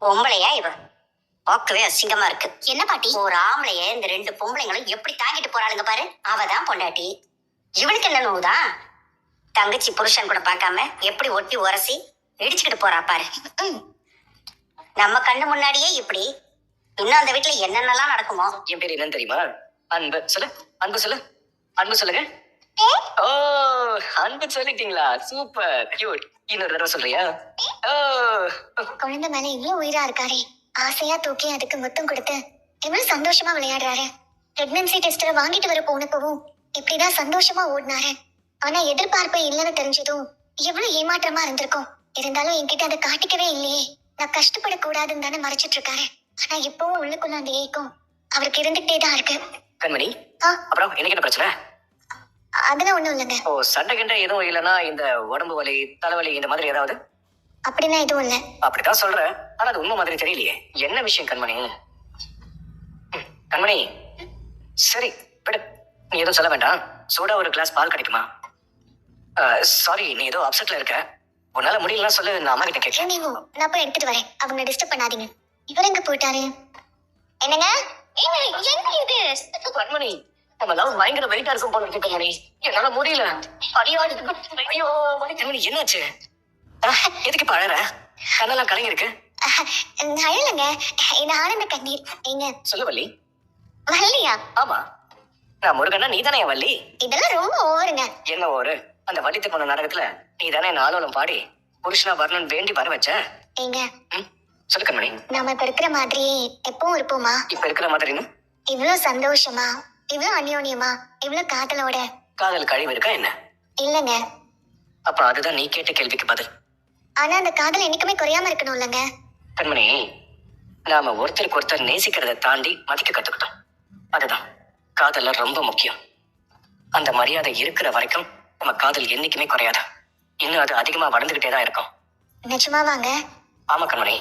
பொம்பளையா இவ பார்க்கவே அசிங்கமா இருக்கு. என்ன பாட்டி? ஒரு ஆம்பளைய இந்த ரெண்டு பொம்பளைங்களும் எப்படி தாங்கிட்டு போறாளுங்க பாரு. அவதான் பொண்டாட்டி. இவளுக்கு என்ன நோவுதான்? தங்கச்சி புருஷன் கூட பார்க்காம எப்படி ஒட்டி உரசி இடிச்சுக்கிட்டு போறா பாரு. நம்ம கண்ணு முன்னாடியே இப்படி. இன்னும் அந்த வீட்டுல என்னென்னலாம் நடக்குமோ. என் பேர் என்னன்னு தெரியுமா? அன்பு. சொல்லு. அன்பு சொல்லு. அன்பு சொல்லுங்க. ஓ, அன்பு சொல்லிட்டீங்களா? Super cute. இன்னொரு தடவை சொல்றியா? ஓ, குழந்தை மேல இவ்வளவு உயிரா இருக்காரே. ஆசையா தூக்கி அதுக்கு முத்தம் கொடுத்து எவ்வளவு சந்தோஷமா விளையாடுறாரு. பிரெக்னன்சி டெஸ்டரை வாங்கிட்டு வர போனப்பவும் இப்படிதான் சந்தோஷமா ஓடினாரு. ஆனா எதிர்பார்ப்பு இல்லைன்னு தெரிஞ்சதும் எவ்வளவு ஏமாற்றமா இருந்திருக்கும். இருந்தாலும் என்கிட்ட அதை காட்டிக்கவே இல்லையே. நான் கஷ்டப்படக்கூடாதுன்னு தானே மறைச்சிட்டு இருக்காரு. ஆனா இப்பவும் உள்ளுக்குள்ள அந்த ஏக்கம் அவருக்கு இருந்துகிட்டே தான் இருக்கு. கண்மணி, ஆ, அப்புறம் எனக்கு என்ன பிரச்சனை? அதெல்லாம் ஒண்ணும் இல்லைங்க. ஓ, சண்டை கிண்ட எதுவும் இல்லைன்னா இந்த உடம்பு வலி, தலைவலி இந்த மாதிரி ஏதாவது? அப்படிலாம் எதுவும் இல்ல. அப்படித்தான் சொல்றேன். ஆனா அது உண்மை மாதிரி தெரியலையே. என்ன விஷயம் கண்மணி? கண்மணி, சரி விடு. நீ எதுவும் சொல்ல வேண்டாம். சூடா ஒரு கிளாஸ் பால் கிடைக்குமா? சாரி, நீ ஏதோ அப்செட்ல இருக்க. உன்னால முடியலன்னா சொல்லு, நான் அம்மா கிட்ட கேட்கிறேன். நீங்க நான் போய் எடுத்துட்டு வரேன். அவங்க டிஸ்டர்ப் பண்ணாதீங்க. இவர் எங்க போயிட்டாரு? என்னங்க? என்ன இது? கண்மணி, நம்ம லவ் பயங்கர வெயிட்டா இருக்கும் போல இருக்கு கண்மணி. என்னால முடியல. ஐயோ மணி, கண்மணி என்னாச்சு? எதுக்கு இப்ப அழற? கண்ணெல்லாம் கலங்கி இருக்கு. அழலங்க, என்ன ஆனந்த கண்ணீர். எங்க சொல்லு வள்ளி. வள்ளியா? ஆமா, நான் முருகன்னா நீ தானே என் வள்ளி. இதெல்லாம் ரொம்ப ஓவருங்க. என்ன ஒரு அந்த வள்ளித்து போன நாடகத்துல நீ தானே என் ஆலோலம் பாடி புருஷனா வரணும்னு வேண்டி வர வச்ச. எங்க சொல்லு கண்மணி. நாம இப்ப இருக்கிற மாதிரியே எப்பவும் இருப்போமா? இப்ப இருக்கிற மாதிரின்னு? இவ்வளவு சந்தோஷமா, இவ்வளவு அந்யோன்யமா, இவ்வளவு காதலோட. காதல் கழிவு இருக்கா என்ன? இல்லங்க. அப்ப அதுதான் நீ கேட்ட கேள்விக்கு பதில். ஆனா அந்த காதல் என்னைக்குமே குறையாம இருக்கணும் இல்லங்க? கண்மணி, நாம ஒருத்தருக்கு ஒருத்தர் நேசிக்கிறத தாண்டி மதிக்க கத்துக்கிட்டோம். அதுதான் காதல்ல ரொம்ப முக்கியம். அந்த மரியாதை இருக்கிற வரைக்கும் நம்ம காதல் என்னைக்குமே குறையாது. இன்னும் அது அதிகமா வளர்ந்துகிட்டே தான் இருக்கும். நிஜமாவாங்க? ஆமா கண்மணி.